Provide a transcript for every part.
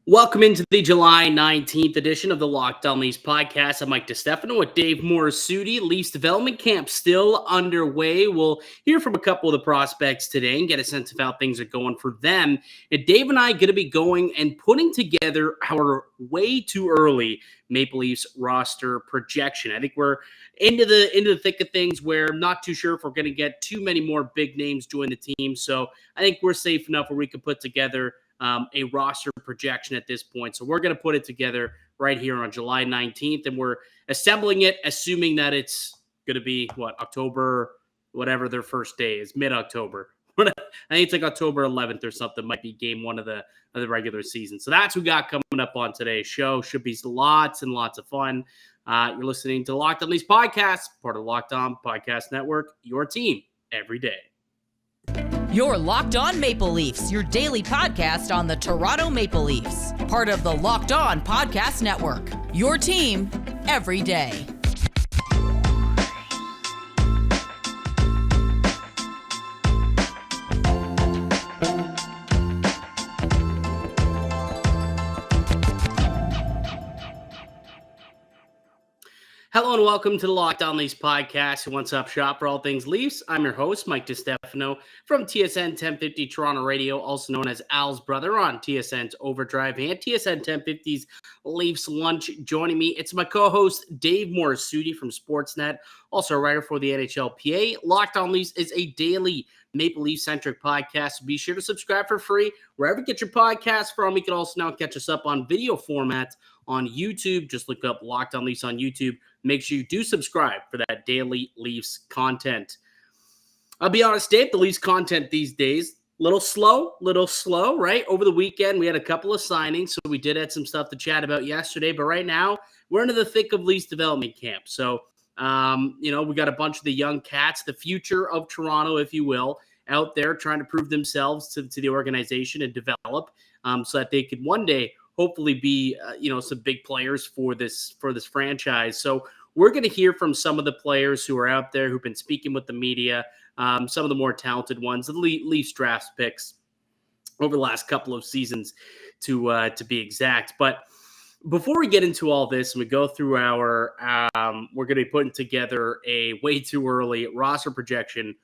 Welcome into the July 19th edition of the Locked On Leafs podcast. I'm Mike DiStefano with Dave Morassutti. Leafs development camp still underway. We'll hear from a couple of the prospects today and get a sense of how things are going for them. And Dave and I are going to be going and putting together our way too early Maple Leafs roster projection. I think we're into the thick of things where I'm not too sure if we're going to get too many more big names join the team. So I think we're safe enough where we can put together a roster projection at this point. So we're going to put it together right here on July 19th, and we're assembling it, assuming that it's going to be, October, whatever their first day is, mid-October. I think it's like October 11th or something, might be game one of the regular season. So that's what we got coming up on today's show. Should be lots and lots of fun. You're listening to Locked On Leafs podcast, part of the Locked On Podcast Network, your team every day. You're Locked On Maple Leafs, your daily podcast on the Toronto Maple Leafs. Part of the Locked On Podcast Network, your team every day. Hello and welcome to the Locked On Leafs podcast, your one-stop shop for all things Leafs. I'm your host, Mike DiStefano from TSN 1050 Toronto Radio, also known as Al's brother on TSN's Overdrive and TSN 1050's Leafs Lunch. Joining me, it's my co-host, Dave Morassutti from Sportsnet, also a writer for the NHLPA. Locked On Leafs is a daily Maple Leaf-centric podcast. So be sure to subscribe for free wherever you get your podcasts from. You can also now catch us up on video format on YouTube. Just look up Locked On Leafs on YouTube. Make sure you do subscribe for that daily Leafs content. I'll be honest, Dave, the Leafs content these days, little slow, right? Over the weekend, we had a couple of signings, so we did have some stuff to chat about yesterday. But right now, we're into the thick of Leafs development camp. So, we got a bunch of the young cats, the future of Toronto, if you will, out there trying to prove themselves to the organization and develop so that they could one day hopefully be, some big players for this franchise. So we're going to hear from some of the players who are out there who've been speaking with the media, some of the more talented ones, the Leafs draft picks over the last couple of seasons to be exact. But before we get into all this and we go through our, we're going to be putting together a way too early roster projection.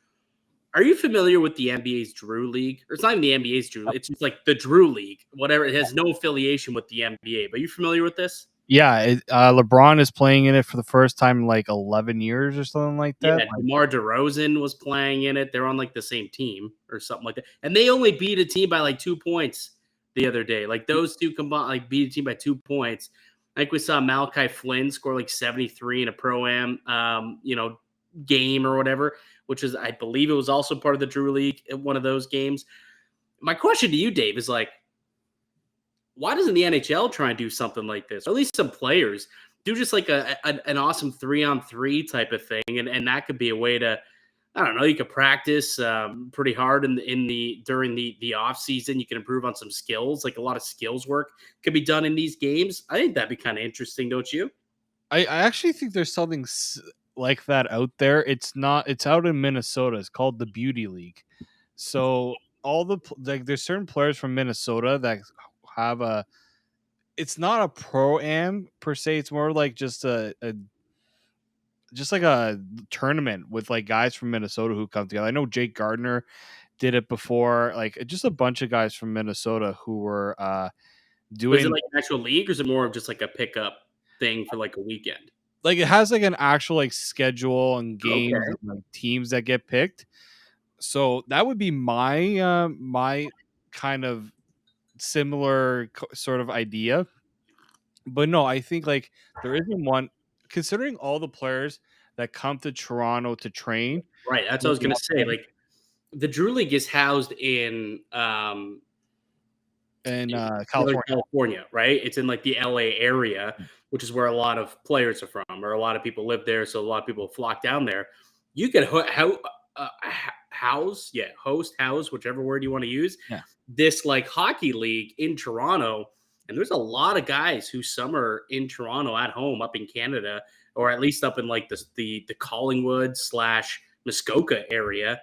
Are you familiar with the NBA's Drew League? Or it's not even the NBA's Drew League. It's just like the Drew League, whatever. It has no affiliation with the NBA. But are you familiar with this? Yeah, LeBron is playing in it for the first time in like 11 years or something like that. Yeah, DeMar DeRozan was playing in it. They're on like the same team or something like that. And they only beat a team by like 2 points the other day. Like those two combined, like beat a team by 2 points. I think we saw Malachi Flynn score like 73 in a Pro-Am, game or whatever, which is, I believe it was also part of the Drew League in one of those games. My question to you, Dave, is like, why doesn't the NHL try and do something like this? Or at least some players do just like an awesome 3-on-3 type of thing. And that could be a way to, I don't know, you could practice pretty hard during the off season. You can improve on some skills, like a lot of skills work could be done in these games. I think that'd be kind of interesting, don't you? I actually think there's something like that out there. It's out in Minnesota. It's called the Beauty League. So there's certain players from Minnesota that have it's not a pro-am per se. It's more like just just like a tournament with like guys from Minnesota who come together. I know Jake Gardner did it before, like just a bunch of guys from Minnesota who were doing. Is it like an actual league, or is it more of just like a pickup thing for like a weekend? Like it has like an actual like schedule and games and like teams that get picked. So that would be my my kind of similar sort of idea. But no, I think like there isn't one, considering all the players that come to Toronto to train. Right. That's what I was going to say. Like the Drew League is housed in California, right? It's in like the LA area, which is where a lot of players are from, or a lot of people live there. So a lot of people flock down there. You could house, whichever word you want to use, this like hockey league in Toronto. And there's a lot of guys who summer in Toronto at home up in Canada, or at least up in like the Collingwood / Muskoka area.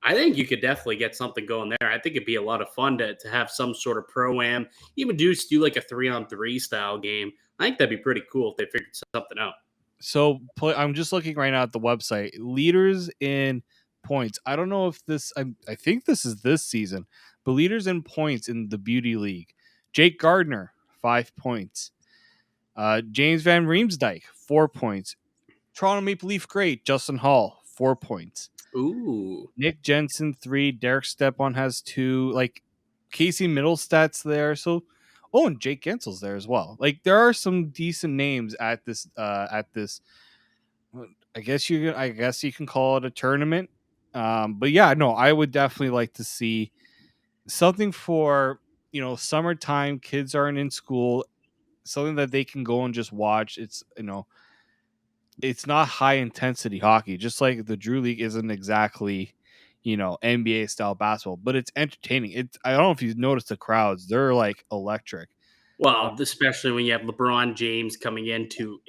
I think you could definitely get something going there. I think it'd be a lot of fun to have some sort of pro-am, even do like a 3-on-3 style game. I think that'd be pretty cool if they figured something out. So I'm just looking right now at the website. Leaders in points. I don't know if I think this is this season, but leaders in points in the Beauty League. Jake Gardner, 5 points. James Van Riemsdyk, 4 points. Toronto Maple Leaf great Justin Hall, 4 points. Ooh. Nick Jensen, 3. Derek Stepan has 2. Like Casey Middlestat's there. So, and Jake Gensel's there as well. Like there are some decent names at this. I guess you can call it a tournament. But yeah, no, I would definitely like to see something for summertime. Kids aren't in school. Something that they can go and just watch. It's not high intensity hockey, just like the Drew League isn't exactly, NBA style basketball, but it's entertaining. I don't know if you've noticed the crowds; they're like electric. Well, especially when you have LeBron James coming into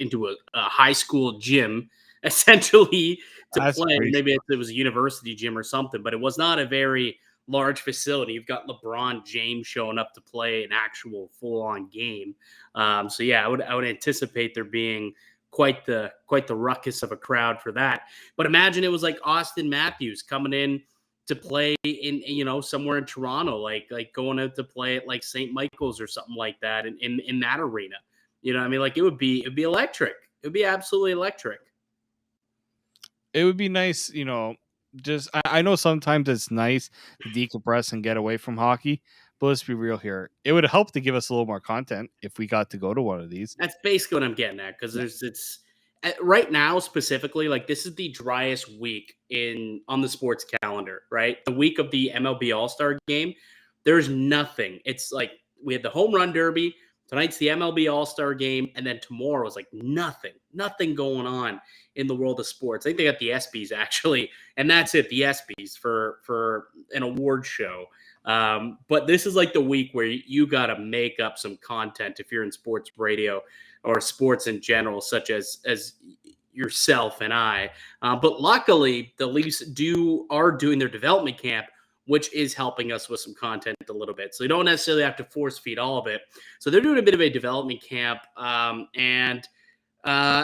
a high school gym, essentially to That's play. crazy. Maybe it was a university gym or something, but it was not a very large facility. You've got LeBron James showing up to play an actual full-on game. So yeah, I would anticipate there being quite the ruckus of a crowd for that. But imagine it was like Austin Matthews coming in to play in somewhere in Toronto, like going out to play at like St. Michael's or something like that in that arena. I mean, like it'd be electric. It would be absolutely electric. It would be nice, just I know sometimes it's nice to decompress and get away from hockey, but let's be real here. It would help to give us a little more content if we got to go to one of these. That's basically what I'm getting at, because it's right now specifically, like this is the driest week on the sports calendar, right? The week of the MLB All-Star game, there's nothing. It's like we had the home run derby, tonight's the MLB All-Star game, and then tomorrow is like nothing going on in the world of sports. I think they got the ESPYs actually, and that's it, the ESPYs for an award show. But this is like the week where you got to make up some content if you're in sports radio or sports in general, such as yourself and I. But luckily, the Leafs are doing their development camp, which is helping us with some content a little bit. So you don't necessarily have to force feed all of it. So they're doing a bit of a development camp. And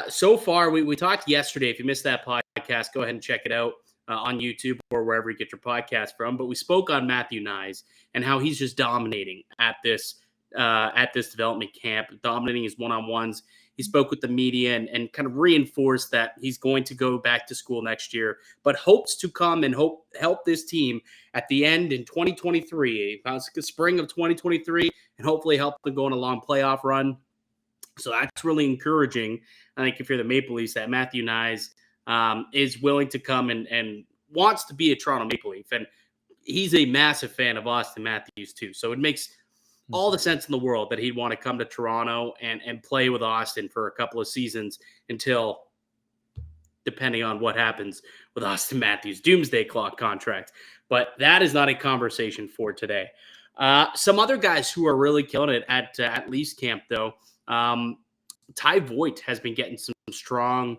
so far, we talked yesterday. If you missed that podcast, go ahead and check it out on YouTube or wherever you get your podcast from. But we spoke on Matthew Nyes and how he's just dominating at this development camp, dominating his one-on-ones. He spoke with the media and kind of reinforced that he's going to go back to school next year, but hopes to come and help this team at the end in 2023, spring of 2023, and hopefully help them go on a long playoff run. So that's really encouraging. I think if you're the Maple Leafs, that Matthew Nyes is willing to come and wants to be a Toronto Maple Leaf. And he's a massive fan of Austin Matthews too. So it makes all the sense in the world that he'd want to come to Toronto and play with Austin for a couple of seasons until, depending on what happens with Austin Matthews' doomsday clock contract. But that is not a conversation for today. Some other guys who are really killing it at Leafs camp, though. Ty Voit has been getting some strong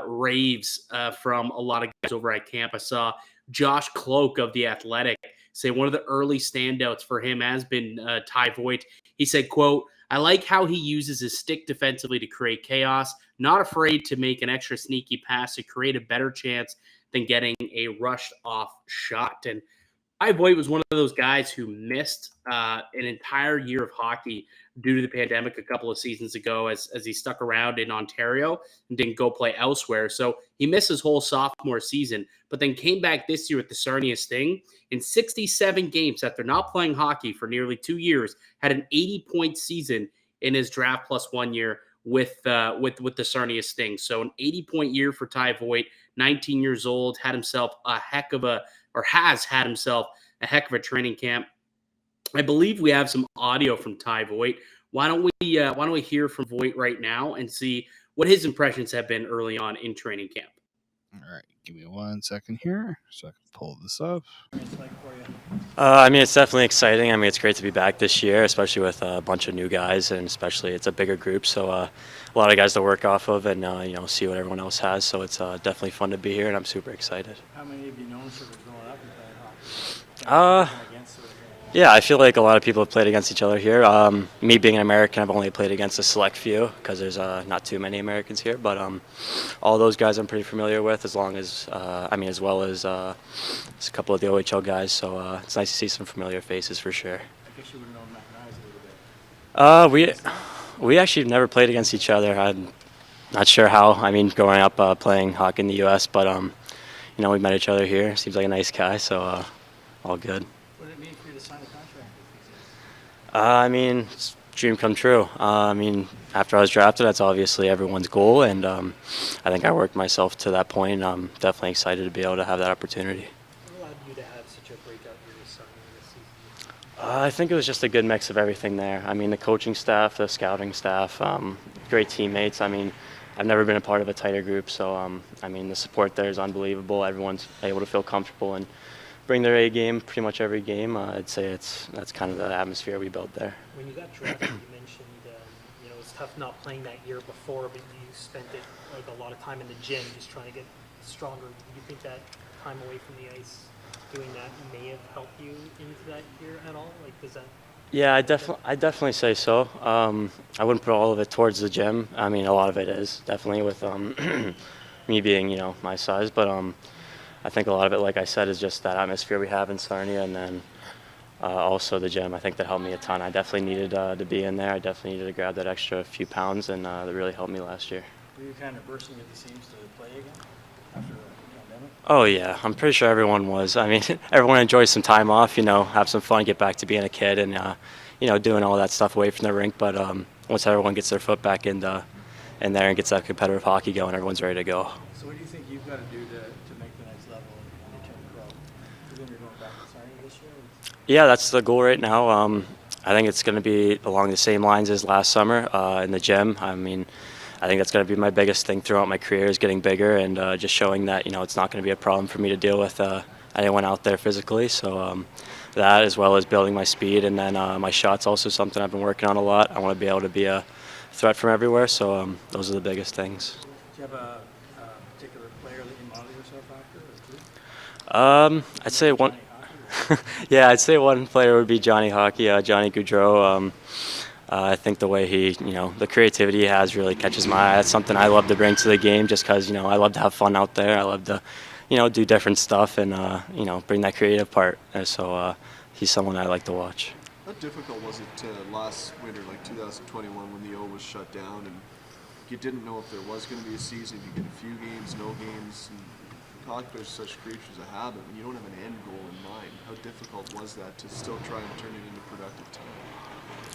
raves from a lot of guys over at camp. I saw Josh Cloak of The Athletic say one of the early standouts for him has been Ty Voit. He said, quote, "I like how he uses his stick defensively to create chaos, not afraid to make an extra sneaky pass to create a better chance than getting a rushed off shot." And Ty Voit was one of those guys who missed an entire year of hockey due to the pandemic a couple of seasons ago as he stuck around in Ontario and didn't go play elsewhere. So he missed his whole sophomore season, but then came back this year with the Sarnia Sting in 67 games after not playing hockey for nearly 2 years, had an 80-point season in his draft plus 1 year with the Sarnia Sting. So an 80-point year for Ty Voit, 19 years old, has had himself a heck of a training camp. I believe we have some audio from Ty Voit. Why don't we hear from Voit right now and see what his impressions have been early on in training camp? All right, give me 1 second here so I can pull this up. I mean, it's definitely exciting. I mean, it's great to be back this year, especially with a bunch of new guys, and especially it's a bigger group, so a lot of guys to work off of and see what everyone else has. So it's definitely fun to be here, and I'm super excited. How many have you known sort of growing up with that? Uh, yeah, I feel like a lot of people have played against each other here. Me being an American, I've only played against a select few because there's not too many Americans here. But all those guys I'm pretty familiar with, as well as a couple of the OHL guys. So it's nice to see some familiar faces for sure. I guess you would have known Matt Nyes a little bit. We actually never played against each other. I'm not sure how. I mean, growing up playing hockey in the U.S., but we met each other here. Seems like a nice guy, so all good. What did it mean for you to sign a contract with it's a dream come true. After I was drafted, that's obviously everyone's goal, and I think I worked myself to that point. I'm definitely excited to be able to have that opportunity. What allowed you to have such a breakout year this season? I think it was just a good mix of everything there. The coaching staff, the scouting staff, great teammates. I've never been a part of a tighter group, so the support there is unbelievable. Everyone's able to feel comfortable and bring their A game pretty much every game. I'd say that's kind of the atmosphere we built there. When you got drafted, you mentioned it's tough not playing that year before, but you spent it like a lot of time in the gym just trying to get stronger. Do you think that time away from the ice, doing that, may have helped you into that year at all? Like, does that? Yeah, I definitely say so. I wouldn't put all of it towards the gym. A lot of it is definitely with me being my size, but I think a lot of it, like I said, is just that atmosphere we have in Sarnia, and then also the gym. I think that helped me a ton. I definitely needed to be in there. I definitely needed to grab that extra few pounds, and that really helped me last year. Were you kind of bursting at the seams to play again after the pandemic? Oh yeah, I'm pretty sure everyone was. Everyone enjoys some time off, have some fun, get back to being a kid, and doing all that stuff away from the rink. But once everyone gets their foot back in there and gets that competitive hockey going, everyone's ready to go. So what do you think you've got to do to make the next level and return pro? You think you're going back to Sarnia this year? Yeah, that's the goal right now. I think it's going to be along the same lines as last summer in the gym. I think that's going to be my biggest thing throughout my career is getting bigger and just showing that it's not going to be a problem for me to deal with anyone out there physically. So that, as well as building my speed, and then my shot's also something I've been working on a lot. I want to be able to be a threat from everywhere. So those are the biggest things. Do you have a particular player that you model yourself after? I'd say one. Yeah, I'd say one player would be Johnny Hockey, Johnny Gaudreau. I think the way he, the creativity he has really catches my eye. That's something I love to bring to the game just because, I love to have fun out there. I love to, do different stuff and, bring that creative part. And so he's someone I like to watch. How difficult was it last winter, like 2021, when the O was shut down and you didn't know if there was going to be a season, you get a few games, no games, and hockey players are such creatures of habit, and you don't have an end goal in mind. How difficult was that to still try and turn it into productive time?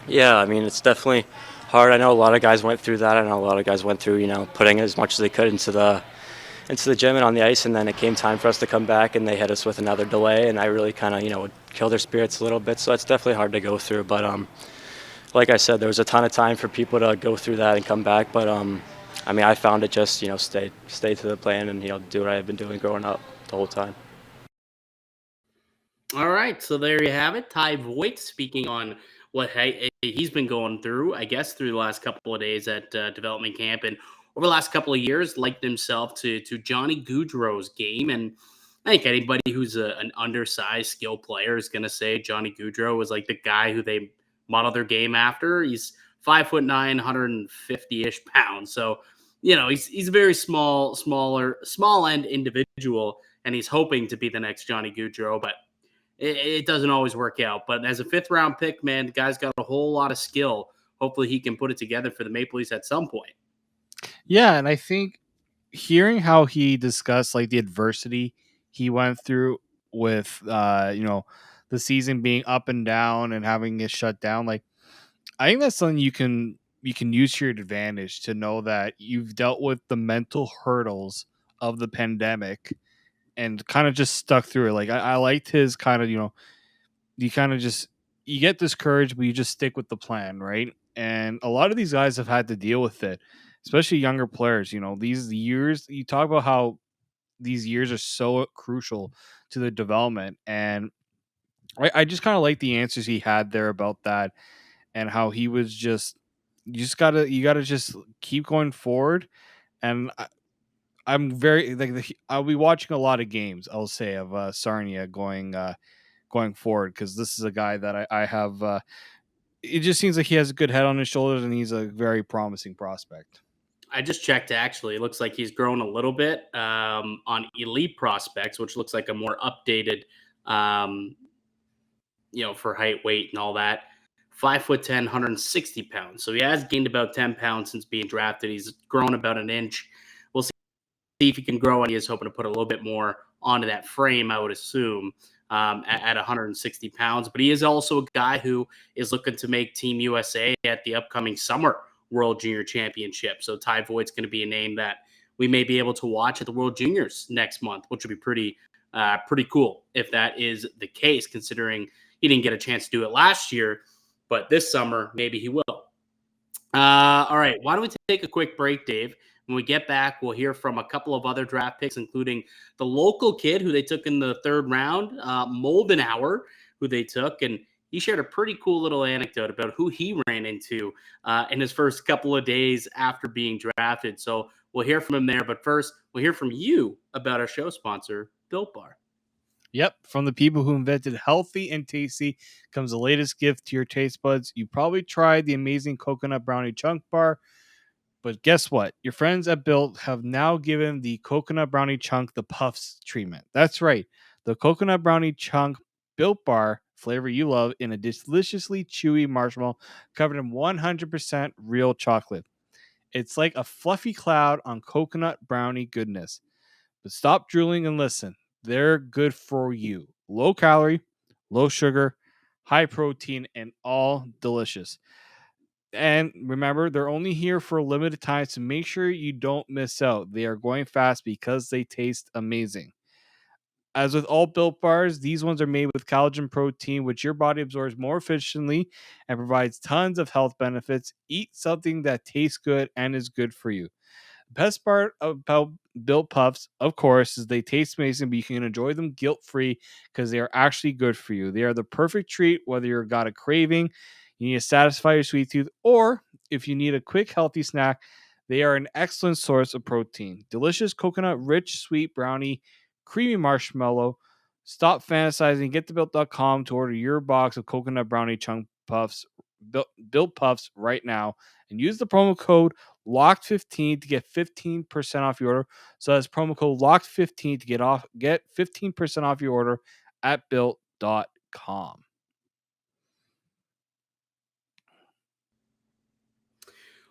Yeah, it's definitely hard. I know a lot of guys went through that. I know a lot of guys went through, putting as much as they could into the gym and on the ice, and then it came time for us to come back, and they hit us with another delay, and I really kind of, would kill their spirits a little bit. So it's definitely hard to go through. But like I said, there was a ton of time for people to go through that and come back. But I found it just, stay to the plan and do what I've been doing growing up the whole time. All right, so there you have it. Ty Voit speaking on what he's been going through, I guess, through the last couple of days at development camp, and over the last couple of years, likened himself to Johnny Gaudreau's game. And I think anybody who's an undersized skill player is going to say Johnny Gaudreau was like the guy who they modeled their game after. He's 5'9", 150-ish pounds. So, he's a very small end individual, and he's hoping to be the next Johnny Gaudreau, but it doesn't always work out. But as a fifth-round pick, man, the guy's got a whole lot of skill. Hopefully he can put it together for the Maple Leafs at some point. Yeah, and I think hearing how he discussed like the adversity he went through with the season being up and down and having it shut down, like I think that's something you can use to your advantage, to know that you've dealt with the mental hurdles of the pandemic and kind of just stuck through it. Like I liked his kind of, you kind of just, you get discouraged, but you just stick with the plan, right? And a lot of these guys have had to deal with it, especially younger players. These years, you talk about how these years are so crucial to the development. And I just kind of like the answers he had there about that, and how he was just, you gotta just keep going forward. And I'm very I'll be watching a lot of games, I'll say, of Sarnia going going forward, because this is a guy that I have. It just seems like he has a good head on his shoulders, and he's a very promising prospect. I just checked, actually. It looks like he's grown a little bit on Elite Prospects, which looks like a more updated, for height, weight, and all that. 5'10", 160 pounds. So he has gained about 10 pounds since being drafted. He's grown about an inch. We'll see if he can grow, and he is hoping to put a little bit more onto that frame, I would assume, at 160 pounds. But he is also a guy who is looking to make Team USA at the upcoming Summer World Junior Championship. So Ty Voit's going to be a name that we may be able to watch at the World Juniors next month, which would be pretty cool if that is the case, considering he didn't get a chance to do it last year. But this summer, maybe he will. All right, why don't we take a quick break, Dave? When we get back, we'll hear from a couple of other draft picks, including the local kid who they took in the third round, Moldenhauer, who they took. And he shared a pretty cool little anecdote about who he ran into in his first couple of days after being drafted. So we'll hear from him there. But first, we'll hear from you about our show sponsor, Built Bar. Yep, from the people who invented healthy and tasty comes the latest gift to your taste buds. You probably tried the amazing coconut brownie chunk bar, but guess what? Your friends at Built have now given the coconut brownie chunk the Puffs treatment. That's right, the coconut brownie chunk Built bar flavor you love in a deliciously chewy marshmallow covered in 100% real chocolate. It's like a fluffy cloud on coconut brownie goodness. But stop drooling and listen. They're good for you. Low calorie, low sugar, high protein, and all delicious. And remember, they're only here for a limited time, so make sure you don't miss out. They are going fast because they taste amazing. As with all Built bars, these ones are made with collagen protein, which your body absorbs more efficiently and provides tons of health benefits. Eat something that tastes good and is good for you. Best part about Built Puffs, of course, is they taste amazing, but you can enjoy them guilt-free because they are actually good for you. They are the perfect treat, whether you've got a craving, you need to satisfy your sweet tooth, or if you need a quick, healthy snack, they are an excellent source of protein. Delicious coconut-rich, sweet brownie, creamy marshmallow. Stop fantasizing. Get to Built.com to order your box of coconut brownie chunk puffs, Built Puffs right now, and use the promo code LOCKED15 to get 15% off your order. So that's promo code LOCKED15 to get 15% off your order at Built.com.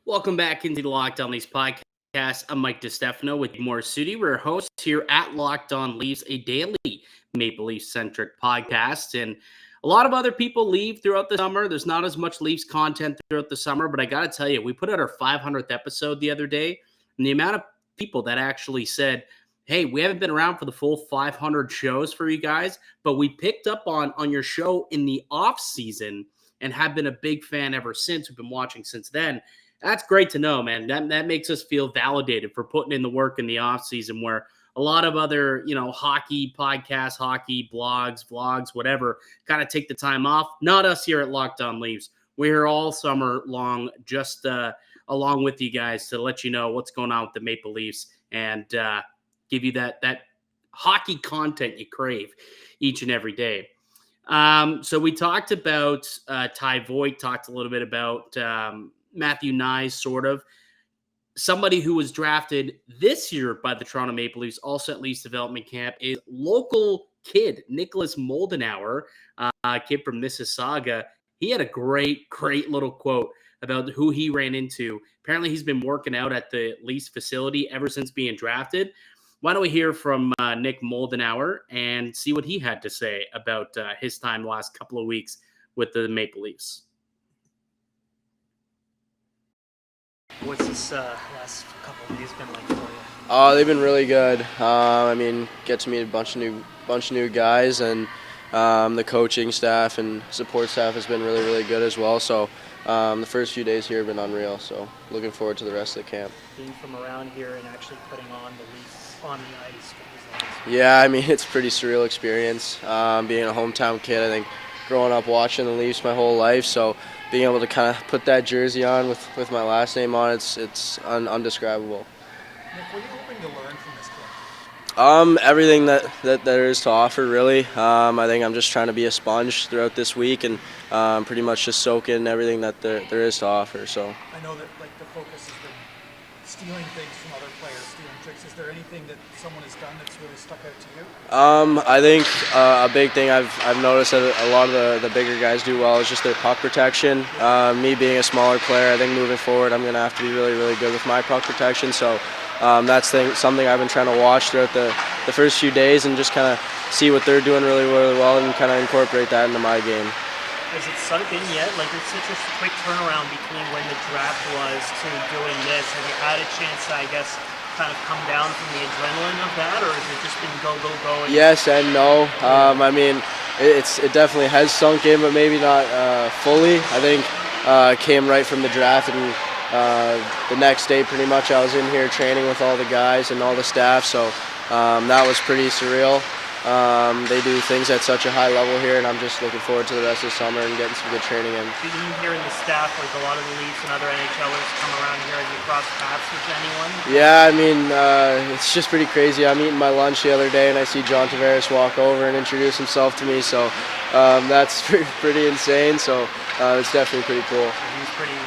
Welcome back into the Locked On Leafs podcast. I'm Mike DiStefano with Morassutti. We're hosts here at Locked On Leafs, a daily Maple Leaf-centric podcast. And a lot of other people leave throughout the summer. There's not as much Leafs content throughout the summer, but I got to tell you, we put out our 500th episode the other day, and the amount of people that actually said, hey, we haven't been around for the full 500 shows for you guys, but we picked up on your show in the off season and have been a big fan ever since. We've been watching since then. That's great to know, man. That makes us feel validated for putting in the work in the off season, where a lot of other, hockey podcasts, hockey blogs, vlogs, whatever, kind of take the time off. Not us here at Locked On Leafs. We're here all summer long, just along with you guys to let you know what's going on with the Maple Leafs and give you that hockey content you crave each and every day. So we talked about Ty Voit, talked a little bit about Matthew Nyes, sort of. Somebody who was drafted this year by the Toronto Maple Leafs, also at Leafs development camp, is local kid Nicholas Moldenhauer, kid from Mississauga. He had a great little quote about who he ran into. Apparently, he's been working out at the Leafs facility ever since being drafted. Why don't we hear from Nick Moldenhauer and see what he had to say about his time the last couple of weeks with the Maple Leafs. What's this last couple of days been like for you? They've been really good. Get to meet a bunch of new guys, and the coaching staff and support staff has been really, really good as well. So the first few days here have been unreal. So looking forward to the rest of the camp. Being from around here and actually putting on the Leafs on the ice. Yeah, it's a pretty surreal experience. Being a hometown kid, I think growing up watching the Leafs my whole life, so being able to kind of put that jersey on with my last name on it's undescribable. Nick, what are you hoping to learn from this Everything that there is to offer, really. I think I'm just trying to be a sponge throughout this week and pretty much just soak in everything that there is to offer. So. I know that like the focus has been stealing things from other players, stealing tricks. Is there anything that someone has done that's really stuck out to you? I think a big thing I've noticed that a lot of the bigger guys do well is just their puck protection. Me being a smaller player, I think moving forward I'm going to have to be really, really good with my puck protection. So that's something I've been trying to watch throughout the first few days and just kind of see what they're doing really, really well and kind of incorporate that into my game. Has it sunk in yet? Like, it's such a quick turnaround between when the draft was to doing this. Have you had a chance to, I guess, kind of come down from the adrenaline of that, or has it just been go, go, go? Yes and no. I mean, it definitely has sunk in, but maybe not fully. I think it came right from the draft, and the next day pretty much I was in here training with all the guys and all the staff, so that was pretty surreal. They do things at such a high level here, and I'm just looking forward to the rest of the summer and getting some good training in. Do you hear in the staff, like a lot of the Leafs and other NHLers come around here and you cross paths with anyone? Yeah, I mean, it's just pretty crazy. I'm eating my lunch the other day, and I see John Tavares walk over and introduce himself to me, so that's pretty insane, so it's definitely pretty cool. So he's pretty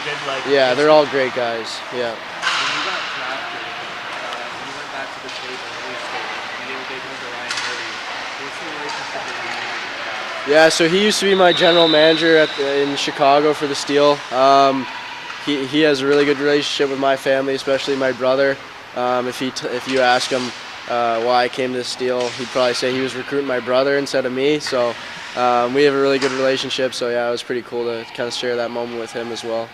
good. Like, yeah, they're all great guys, yeah. When you got drafted, when you went back to the table, you gave a big win to Ryan Hardy. What's the relationship between you and that? Yeah, so he used to be my general manager in Chicago for the Steel. He has a really good relationship with my family, especially my brother. If you ask him why I came to the Steel, he'd probably say he was recruiting my brother instead of me. So we have a really good relationship. So yeah, it was pretty cool to kind of share that moment with him as well.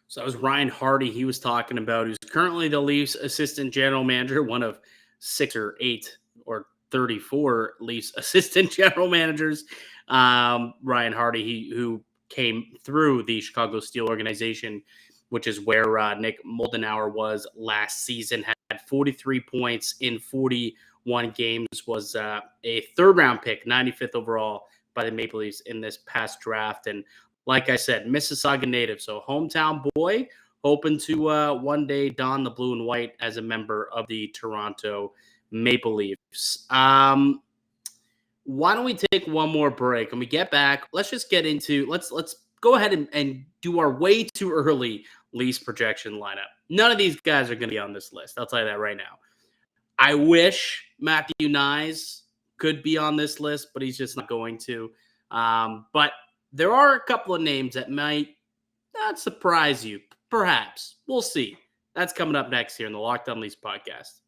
So that was Ryan Hardy he was talking about, who's currently the Leafs assistant general manager, one of 6 or 8 or 34 Leafs assistant general managers. Ryan Hardy, who came through the Chicago Steel organization, which is where Nick Moldenhauer was last season, had 43 points in 41 games, was a third-round pick, 95th overall by the Maple Leafs in this past draft. And like I said, Mississauga native, so hometown boy, hoping to one day don the blue and white as a member of the Toronto Maple Leafs. Why don't we take one more break? When we get back, let's just get into let's go ahead and do our way too early Leafs projection lineup. None of these guys are going to be on this list. I'll tell you that right now. I wish Matthew Nyes could be on this list, but he's just not going to. But there are a couple of names that might not surprise you. Perhaps. We'll see. That's coming up next here in the Locked On Leafs podcast.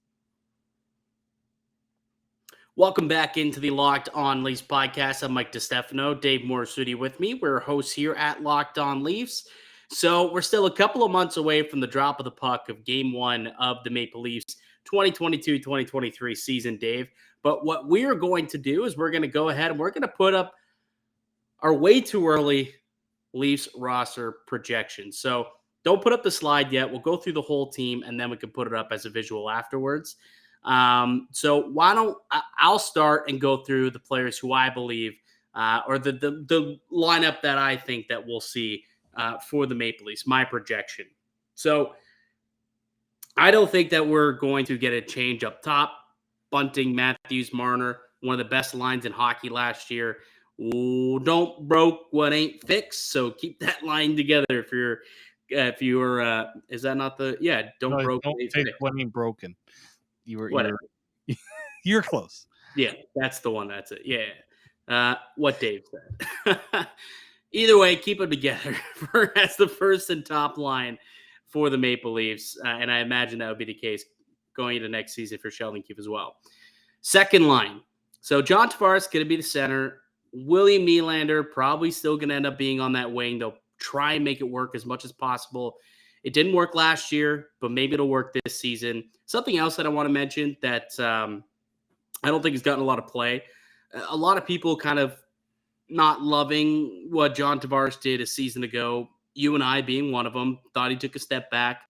Welcome back into the Locked On Leafs podcast. I'm Mike DiStefano, Dave Morassutti with me. We're hosts here at Locked On Leafs. So we're still a couple of months away from the drop of the puck of Game 1 of the Maple Leafs 2022-2023 season, Dave. But what we're going to do is we're going to go ahead and we're going to put up our way too early Leafs roster projections. So don't put up the slide yet. We'll go through the whole team, and then we can put it up as a visual afterwards. So why don't I'll start and go through the players who I believe or the lineup that I think that we'll see for the Maple Leafs, my projection. So I don't think that we're going to get a change up top. Bunting, Matthews, Marner, one of the best lines in hockey last year. Ooh, don't broke what ain't fixed. So keep that line together if you're is that not the don't broke don't fix what ain't broken. You're close. Yeah, that's the one. That's it. Yeah. What Dave said. Either way, keep them together as the first and top line for the Maple Leafs. And I imagine that would be the case going into next season for Sheldon Keefe as well. Second line. So John Tavares going to be the center. William Nylander probably still going to end up being on that wing. They'll try and make it work as much as possible. It didn't work last year, but maybe it'll work this season. Something else that I want to mention that I don't think has gotten a lot of play. A lot of people kind of not loving what John Tavares did a season ago. You and I being one of them, thought he took a step back.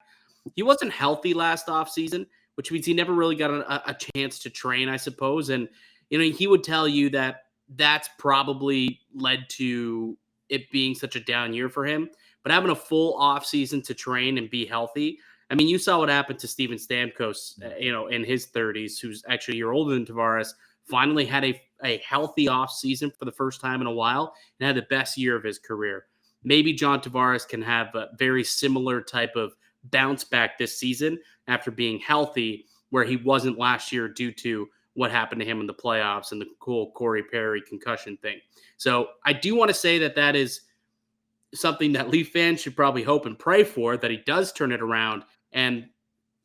He wasn't healthy last offseason, which means he never really got a chance to train, I suppose. And, he would tell you that that's probably led to it being such a down year for him. But having a full offseason to train and be healthy I mean, you saw what happened to Steven Stamkos, in his 30s, who's actually a year older than Tavares, finally had a healthy offseason for the first time in a while and had the best year of his career. Maybe John Tavares can have a very similar type of bounce back this season after being healthy, where he wasn't last year due to what happened to him in the playoffs and the cool Corey Perry concussion thing. So I do want to say that is something that Leaf fans should probably hope and pray for, that he does turn it around. And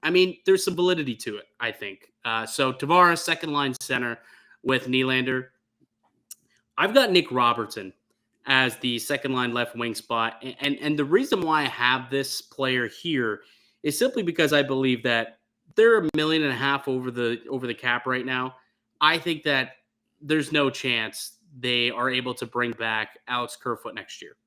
I mean, there's some validity to it, I think. So Tavares, second line center with Nylander. I've got Nick Robertson as the second line left wing spot. And the reason why I have this player here is simply because I believe that they're $1.5 million over the cap right now. I think that there's no chance they are able to bring back Alex Kerfoot next year.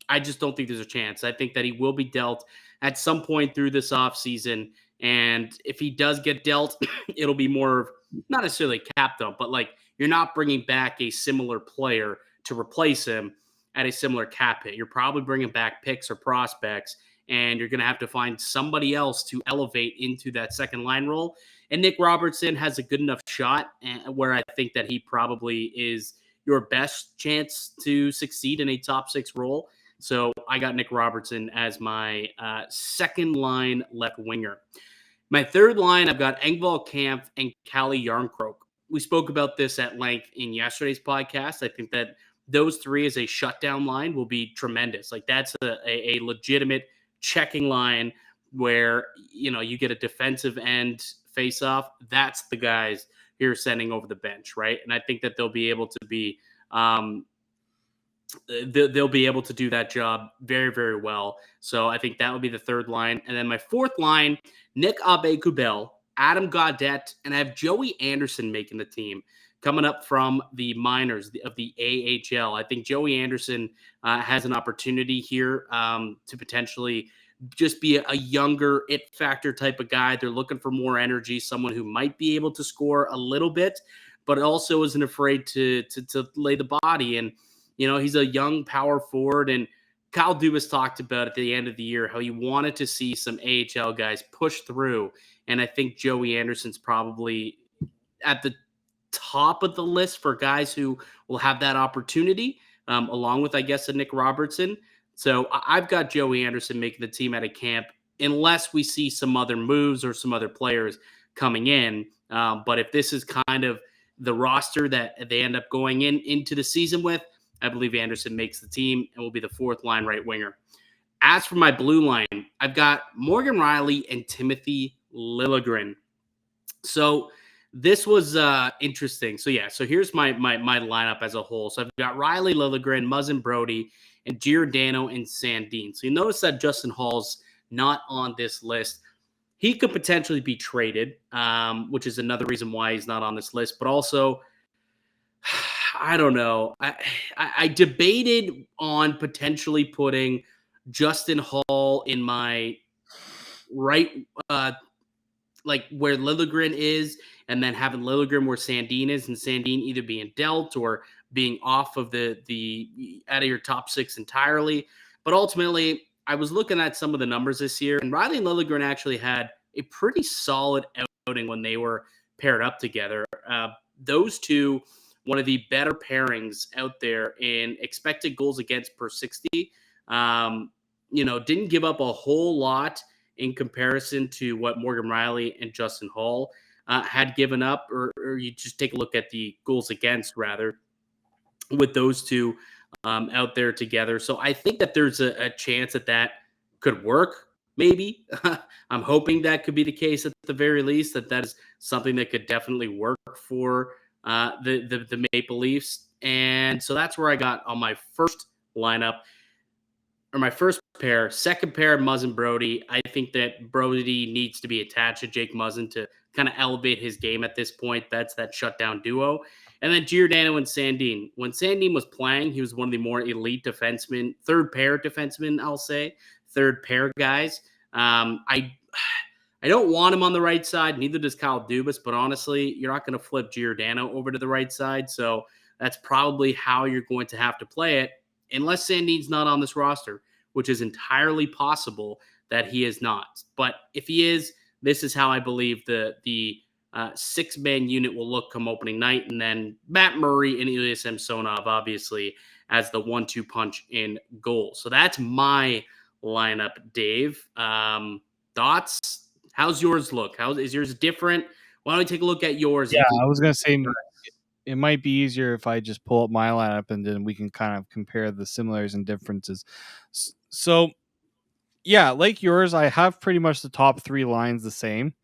I just don't think there's a chance. I think that he will be dealt at some point through this offseason. And if he does get dealt, it'll be more of not necessarily cap dump, but like you're not bringing back a similar player to replace him at a similar cap hit. You're probably bringing back picks or prospects, and you're going to have to find somebody else to elevate into that second line role. And Nick Robertson has a good enough shot where I think that he probably is your best chance to succeed in a top six role. So I got Nick Robertson as my second line left winger. My third line, I've got Engvall Kampf and Calle Jarnkrok. We spoke about this at length in yesterday's podcast. I think that those three as a shutdown line will be tremendous. Like that's a legitimate checking line where, you get a defensive end face off. That's the guys you're sending over the bench, right? And I think that they'll be able to be they'll be able to do that job very, very well. So I think that would be the third line. And then my fourth line, Nick Aube-Kubel, Adam Gaudette, and I have Joey Anderson making the team coming up from the minors of the AHL. I think Joey Anderson has an opportunity here to potentially just be a younger it factor type of guy. They're looking for more energy, someone who might be able to score a little bit, but also isn't afraid to lay the body. And he's a young power forward, and Kyle Dubas talked about at the end of the year how he wanted to see some AHL guys push through. And I think Joey Anderson's probably at the top of the list for guys who will have that opportunity, along with, I guess, a Nick Robertson. So I've got Joey Anderson making the team out of camp, unless we see some other moves or some other players coming in. But if this is kind of the roster that they end up going into the season with, I believe Anderson makes the team and will be the fourth line right winger. As for my blue line, I've got Morgan Rielly and Timothy Liljegren. So this was interesting. So here's my lineup as a whole. So I've got Rielly, Liljegren, Muzzin, Brody, and Giordano and Sandin. So you notice that Justin Hall's not on this list. He could potentially be traded, which is another reason why he's not on this list. But also, I don't know. I debated on potentially putting Justin Hall in my right, like where Liljegren is, and then having Liljegren where Sandin is, and Sandin either being dealt or being off of the out of your top six entirely. But ultimately, I was looking at some of the numbers this year, and Rielly and Liljegren actually had a pretty solid outing when they were paired up together. Those two, one of the better pairings out there in expected goals against per 60. Didn't give up a whole lot in comparison to what Morgan Rielly and Justin Hall had given up, or you just take a look at the goals against, rather, with those two out there together. So I think that there's a chance that could work, maybe. I'm hoping that could be the case at the very least, that is something that could definitely work for the Maple Leafs. And so that's where I got on my first lineup, or my first pair. Second pair, Muzzin Brody. I think that Brody needs to be attached to Jake Muzzin to kind of elevate his game at this point. That's that shutdown duo. And then Giordano and Sandin. When Sandin was playing, he was one of the more elite defensemen, third pair defensemen, I'll say, third pair guys. I don't want him on the right side. Neither does Kyle Dubas, but honestly, you're not going to flip Giordano over to the right side. So that's probably how you're going to have to play it, unless Sandin's not on this roster, which is entirely possible that he is not. But if he is, this is how I believe the 6-man unit will look come opening night. And then Matt Murray and Ilya Samsonov, obviously, as the 1-2 punch in goal. So that's my lineup, Dave. Thoughts? How's yours look? How is yours different? Why don't we take a look at yours? Yeah, I was going to say it might be easier if I just pull up my lineup and then we can kind of compare the similarities and differences. So, yeah, like yours, I have pretty much the top 3 lines the same,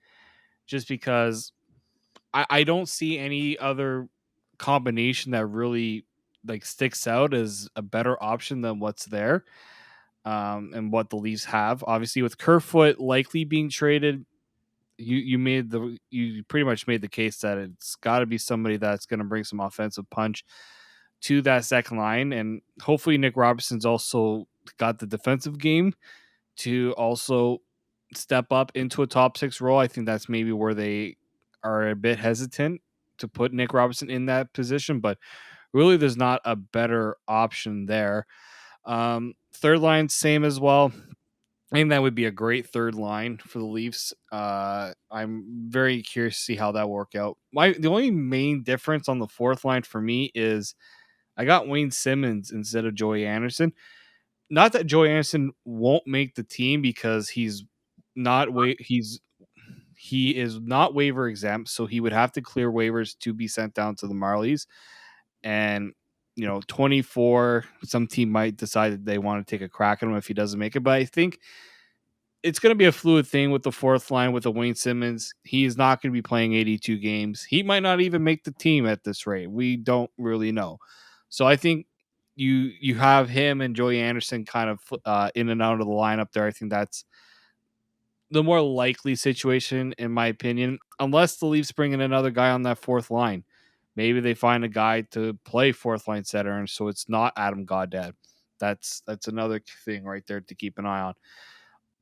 just because I don't see any other combination that really like sticks out as a better option than what's there, and what the Leafs have. Obviously, with Kerfoot likely being traded, you pretty much made the case that it's got to be somebody that's going to bring some offensive punch to that second line, and hopefully Nick Robertson's also got the defensive game to also step up into a top 6 role. I think that's maybe where they are a bit hesitant to put Nick Robertson in that position, but really there's not a better option there. Third line, same as well. I think that would be a great third line for the Leafs. I'm very curious to see how that work out. The only main difference on the fourth line for me is I got Wayne Simmons instead of Joey Anderson. Not that Joey Anderson won't make the team, because he is not waiver exempt, so he would have to clear waivers to be sent down to the Marlies. And 24, some team might decide that they want to take a crack at him if he doesn't make it. But I think it's going to be a fluid thing with the fourth line with the Wayne Simmons. He is not going to be playing 82 games. He might not even make the team at this rate. We don't really know. So I think you have him and Joey Anderson kind of in and out of the lineup there. I think that's the more likely situation, in my opinion, unless the Leafs bring in another guy on that fourth line. Maybe they find a guy to play fourth line center, and so it's not Adam Gaudette. That's another thing right there to keep an eye on.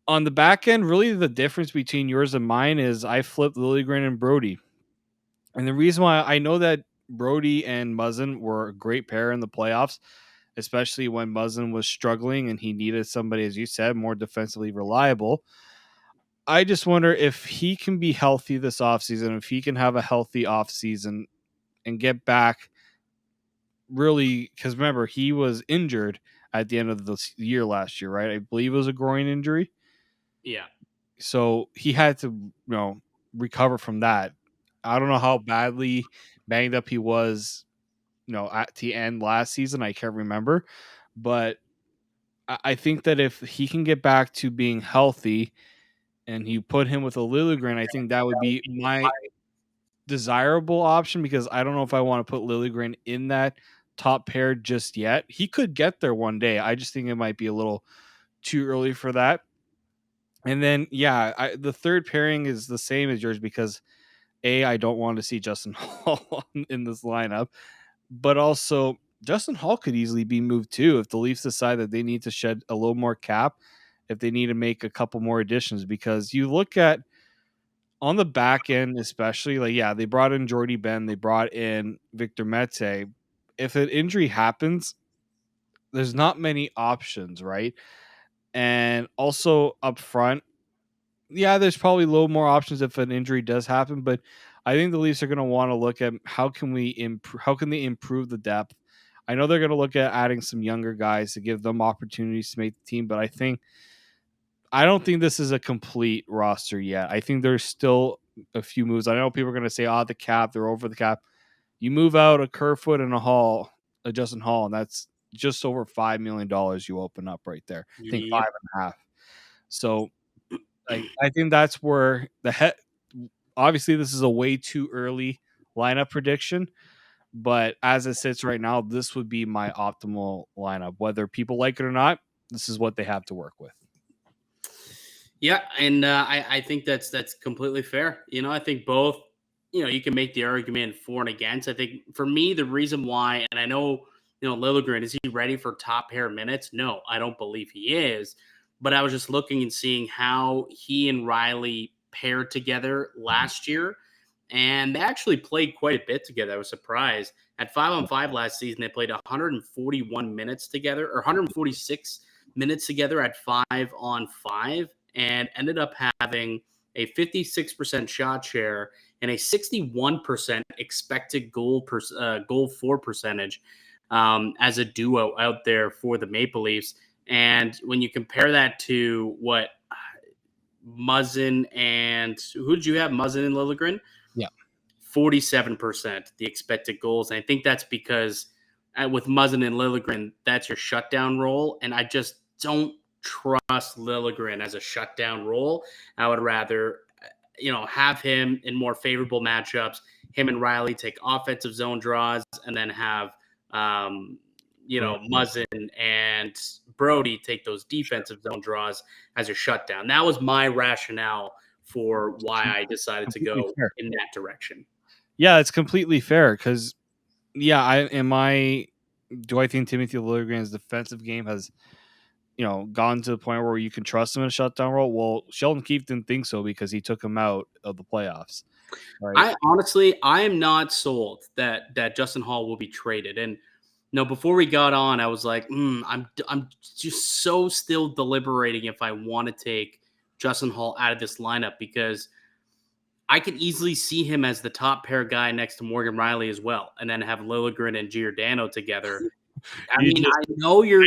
On the back end, really the difference between yours and mine is I flipped Liljegren and Brody. And the reason why I know that Brody and Muzzin were a great pair in the playoffs, especially when Muzzin was struggling and he needed somebody, as you said, more defensively reliable. I just wonder if he can be healthy this offseason, if he can have a healthy offseason and get back really, because remember, he was injured at the end of the year last year, right? I believe it was a groin injury. Yeah. So he had to, recover from that. I don't know how badly banged up he was, at the end last season. I can't remember. But I think that if he can get back to being healthy and you put him with a Liljegren, I think that would be my desirable option, because I don't know if I want to put Liljegren in that top pair just yet. He could get there one day. I just think it might be a little too early for that. And then, the third pairing is the same as yours, because I don't want to see Justin Hall in this lineup, but also Justin Hall could easily be moved too if the Leafs decide that they need to shed a little more cap, if they need to make a couple more additions, because you look at on the back end, especially they brought in Jordy Ben, they brought in Victor Mete. If an injury happens, there's not many options, right? And also up front, there's probably a little more options if an injury does happen, but I think the Leafs are going to want to look at how can they improve the depth. I know they're going to look at adding some younger guys to give them opportunities to make the team, but I don't think this is a complete roster yet. I think there's still a few moves. I know people are going to say, the cap, they're over the cap. You move out a Kerfoot and a Justin Hall, and that's just over $5 million you open up right there. I think 5.5. So I think that's where obviously this is a way too early lineup prediction, but as it sits right now, this would be my optimal lineup. Whether people like it or not, this is what they have to work with. Yeah, and I think that's completely fair. I think both, you can make the argument for and against. I think for me, the reason why, and I know, Liljegren, is he ready for top pair minutes? No, I don't believe he is. But I was just looking and seeing how he and Riley paired together last year, and they actually played quite a bit together. I was surprised. At 5-on-5 last season, they played 141 minutes together, or 146 minutes together at 5-on-5. and ended up having a 56% shot share and a 61% expected goal for percentage as a duo out there for the Maple Leafs. And when you compare that to what Muzzin and who did you have? Muzzin and Liljegren? Yeah. 47% the expected goals. And I think that's because with Muzzin and Liljegren, that's your shutdown role. And I just don't trust Liljegren as a shutdown role. I would rather, have him in more favorable matchups. Him and Riley take offensive zone draws, and then have, Muzzin and Brody take those defensive zone draws as your shutdown. That was my rationale for why I decided to go in that direction. Yeah, it's completely fair because, do I think Timothy Liljegren's defensive game has, gone to the point where you can trust him in a shutdown role? Well, Sheldon Keefe didn't think so because he took him out of the playoffs. Right? I am not sold that Justin Hall will be traded. And before we got on, I was like, I'm just so still deliberating if I want to take Justin Hall out of this lineup, because I can easily see him as the top pair guy next to Morgan Riley as well, and then have Liljegren and Giordano together. I know you're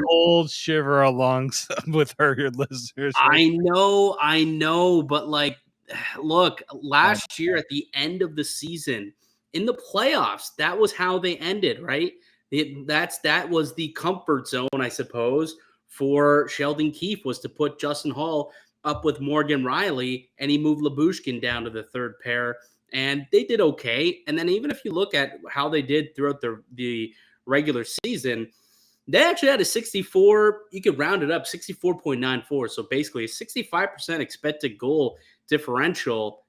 cold shiver along with your listeners. Right? I know, but look, last year at the end of the season in the playoffs, that was how they ended, right? That was the comfort zone, I suppose, for Sheldon Keefe, was to put Justin Hall up with Morgan Riley, and he moved Lyubushkin down to the third pair, and they did okay. And then even if you look at how they did throughout the regular season, they actually had a 64, you could round it up, 64.94. So basically a 65% expected goal differential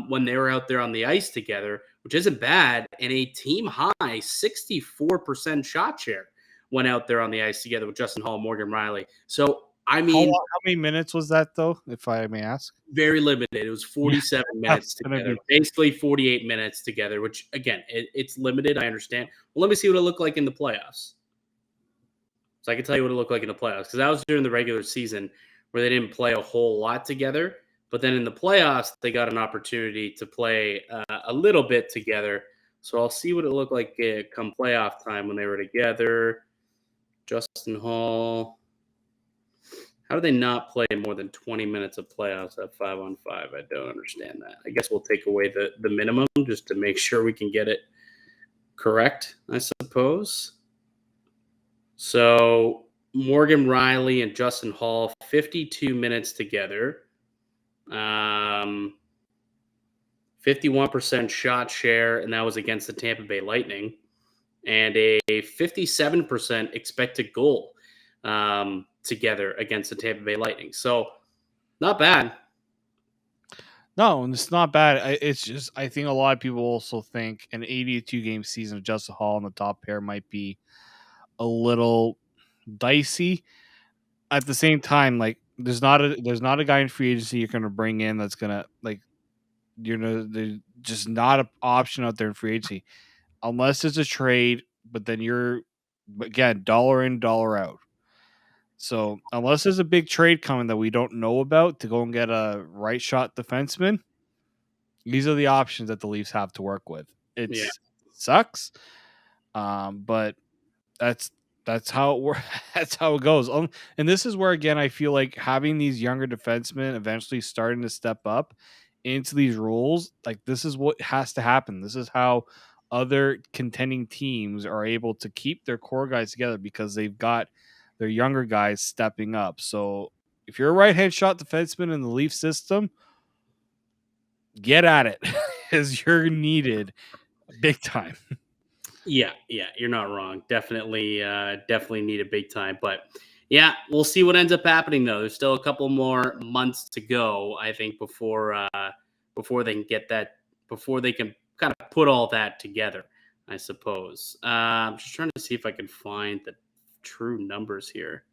when they were out there on the ice together, which isn't bad, and a team high 64% shot share when out there on the ice together with Justin Hall and Morgan Riley. So, I mean, how many minutes was that, though, if I may ask? Very limited. It was 47 minutes together, basically 48 minutes together, which, again, it's limited. I understand. Well, let me see what it looked like in the playoffs. So I can tell you what it looked like in the playoffs, because that was during the regular season where they didn't play a whole lot together. But then in the playoffs, they got an opportunity to play a little bit together. So I'll see what it looked like come playoff time when they were together. Justin Hall. How do they not play more than 20 minutes of playoffs at 5-on-5? I don't understand that. I guess we'll take away the minimum just to make sure we can get it correct, I suppose. So Morgan Riley and Justin Hall, 52 minutes together. 51% shot share, and that was against the Tampa Bay Lightning. And a 57% expected goal together against the Tampa Bay Lightning. So not bad. No, it's not bad. It's just, I think a lot of people also think an 82-game season of Justin Hall on the top pair might be a little dicey. At the same time, there's not a guy in free agency you're going to bring in that's going to, there's just not an option out there in free agency unless it's a trade, but then you're, again, dollar in, dollar out. So unless there's a big trade coming that we don't know about to go and get a right shot defenseman, these are the options that the Leafs have to work with. It sucks, but that's how it that's how it goes. And this is where, again, I feel like having these younger defensemen eventually starting to step up into these roles, this is what has to happen. This is how other contending teams are able to keep their core guys together, because they've got their younger guys stepping up. So if you're a right-hand shot defenseman in the Leaf system, get at it, because you're needed big time. Yeah, you're not wrong. Definitely need a big time. But yeah, we'll see what ends up happening, though. There's still a couple more months to go, I think, before they can get that, before they can kind of put all that together, I suppose. I'm just trying to see if I can find the true numbers here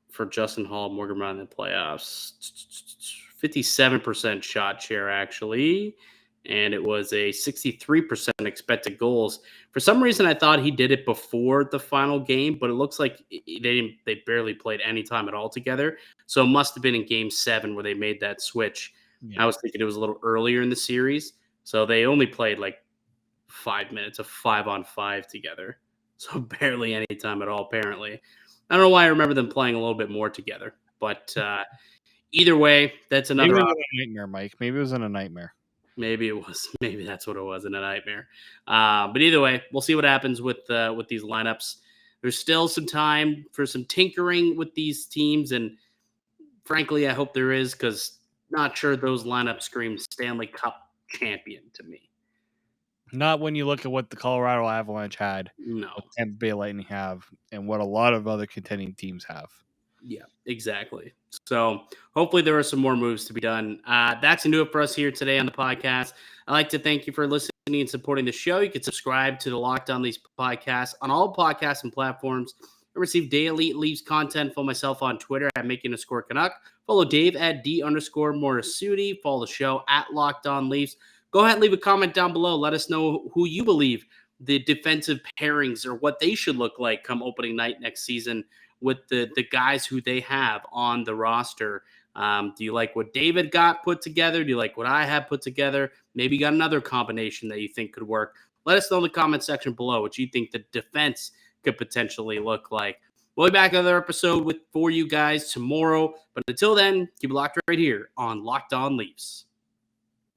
for Justin Hall, Morgan Riley in the playoffs. 57% shot share, actually, and it was a 63% expected goals. For some reason, I thought he did it before the final game, but it looks like they barely played any time at all together. So it must have been in Game 7 where they made that switch. Yeah. I was thinking it was a little earlier in the series, so they only played like 5 minutes of 5-on-5 together, so barely any time at all. Apparently, I don't know why I remember them playing a little bit more together, but either way, that's Maybe another it was option. a nightmare, Mike. Maybe it was in a nightmare. Maybe it was. Maybe that's what it was in a nightmare. But either way, we'll see what happens with these lineups. There's still some time for some tinkering with these teams, and frankly, I hope there is, because not sure those lineups scream Stanley Cup champion to me. Not when you look at what the Colorado Avalanche had, No. what Tampa Bay Lightning have, and what a lot of other contending teams have. Yeah, exactly. So hopefully there are some more moves to be done. That's going to do it for us here today on the podcast. I'd like to thank you for listening and supporting the show. You can subscribe to the Locked On Leafs podcast on all podcasts and platforms. I receive daily Leafs content. Follow myself on Twitter at Making_Canuck. Follow Dave at D_Morassutti. Follow the show at Locked On Leafs. Go ahead and leave a comment down below. Let us know who you believe the defensive pairings or what they should look like come opening night next season with the guys who they have on the roster. Do you like what David got put together? Do you like what I have put together? Maybe you got another combination that you think could work. Let us know in the comment section below what you think the defense could potentially look like. We'll be back another episode for you guys tomorrow. But until then, keep it locked right here on Locked On Leafs.